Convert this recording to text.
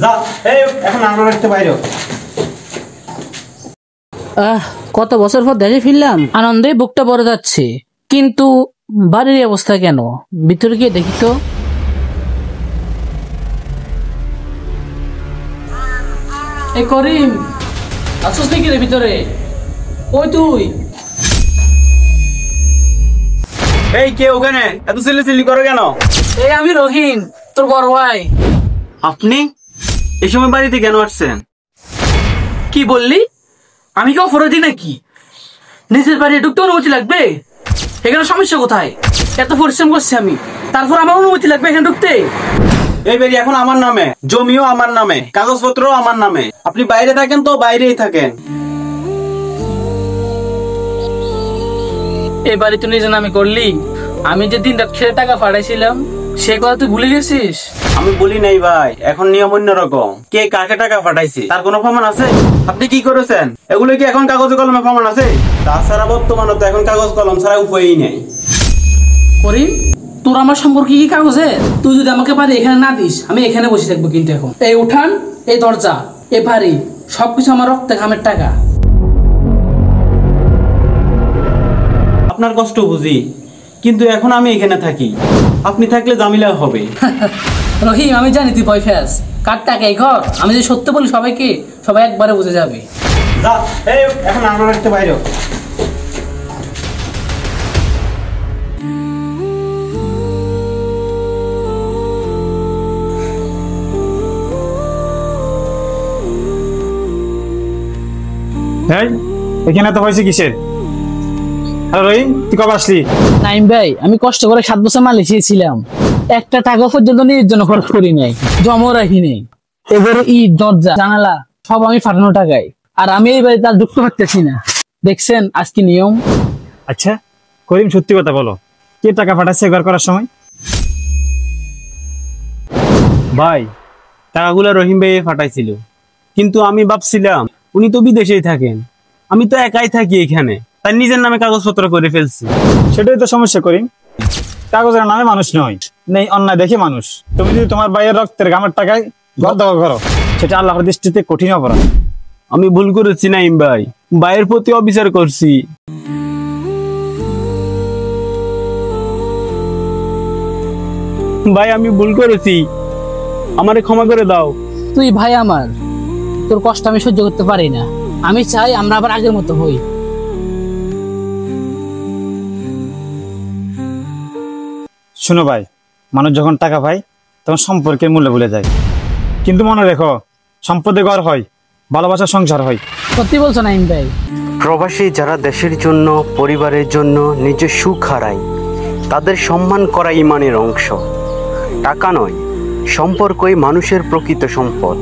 যা এই এখন আমরা বাড়িতে বাইরে। কত বছর পর দেশে ফিরলাম, আনন্দে বুকটা ভরে যাচ্ছে, কিন্তু বাড়ির অবস্থা কেন? ভিতরে গিয়ে দেখি তো। এই করিম, আসছিস নাকি রে ভিতরে? ওই তুই? এই কে ওখানে? এত চিল্লাচিল্লি করো কেন? এই আমি রহিম, তোর বড় ভাই। আপনি এই সময় বাড়িতে কেন আসছেন? কি বললি? আমি কি অপরাধী নাকি? নিজের বাড়ি ঢুকতে অনুমতি লাগবে? এখানে সমস্যা কোথায়? এত পরিশ্রম করছি আমি, তারপর আমার অনুমতি লাগবে এখানে ঢুকতে? এই বাড়ি এখন আমার নামে, জমিও আমার নামে, কাগজপত্রও আমার নামে। আপনি বাইরে থাকেন তো বাইরেই থাকেন। এই বাড়ি তুই নিজের নামে করলি? আমি যে দিন রাত খেলে টাকা পাঠাইছিলাম সে কথা তুই ভুলে গেছিস? আমি বলি নাই ভাই, এখন নিয়ম অন্যরকম। কে কাকে টাকা পাঠাইছে তার কোনো প্রমাণ আছে? আপনি কি করেছেন এগুলো কি এখন কাগজে কলমে প্রমাণ আছে? তাছাড়া বর্তমানে তো এখন কাগজ কলম ছাড়া উপায়ই নেই। করিম, তোর আমার সম্পর্কে কি কাগজে? তুই যদি আমাকে বাড়ি এখানে না দিস আমি এখানে বসে থাকবো। কিন্তু এখন এই উঠান, এই দরজা, এই বাড়ি সবকিছু আমার রক্তে ঘামের টাকা। আপনার কষ্ট বুঝি, কিন্তু এখন আমি এখানে থাকি, আপনি থাকলে ঝামেলা হবে। রহিম, আমি জানি তুই ভয় ফেস। কার টাকা এই ঘর? আমি যদি সত্য বলি সবাইকে, সবাই একবারে বুঝে যাবে। যা এই এখন আমরা বাড়িতে বাইরে। হ্যাঁ, এখানে তো হয়েছে কিসের? হ্যালো রহিম, তুই কবে আসলি? নাইম ভাই, আমি কষ্ট করে 7 বছর মালয়েশিয়ায় একটা টাকা পর্যন্ত নিজের জন্য খরচ করি নাই, জমাও রাখি নাই। এবারে ইট, দরজা, জানালা সব আমি ফাটানো টাকায়। আর আমি এই বাড়িতে আর ঢুকতে পারতেছি না। দেখছেন আজকে নিয়ম। আচ্ছা করিম, সত্যি কথা বলো, কে টাকা পাঠাচ্ছে ঘর করার সময়? ভাই, টাকাগুলো রহিম ভাই পাঠাইছিল, কিন্তু আমি ভাবছিলাম উনি তো বিদেশেই থাকেন, আমি তো একাই থাকি এখানে, তাই নিজের নামে কাগজপত্র করে ফেলছি। সেটাই তো সমস্যা করিম, কাগজের নামে মানুষ নয়, নেই অন্যায় দেখে মানুষ। তুমি যদি তোমার ভাইয়ের রক্তের ঘামের টাকায় ঘর দখল করো, সেটা আল্লাহর দৃষ্টিতে কঠিন অপরাধ। আমি ভুল করেছি নাইম ভাই, ভাইয়ের প্রতি অবিচার করছি। ভাই আমি ভুল করেছি, আমারে ক্ষমা করে দাও। তুই ভাই আমার, তোর কষ্ট আমি সহ্য করতে পারি না। আমি চাই আমরা আবার আগের মতো হই। শোনো ভাই, মানুষ যখন টাকা পায় তখন সম্পর্কের মূল্য ভুলে যায়, কিন্তু মনে রেখো, সম্পদে ঘর হয়, ভালোবাসার সংসার হয়। সত্যি বলছো নাইম ভাই? প্রবাসী যারা দেশের জন্য, পরিবারের জন্য নিজের সুখ হারায়, তাদের সম্মান করা ঈমানের অংশ। টাকা নয়, সম্পর্কই মানুষের প্রকৃত সম্পদ।